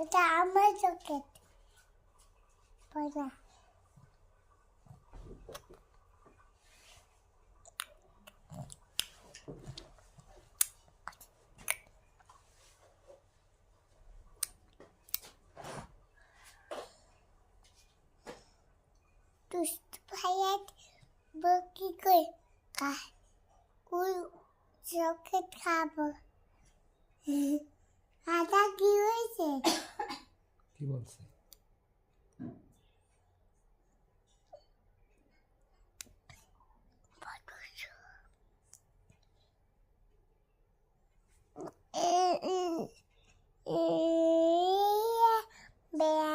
এটা আমার চকলেট পয়না দুষ্ট ভাইয়াত বকি কই কুই চকলেট খাবো আদা কি হয়েছে কি বলছে? বেয়া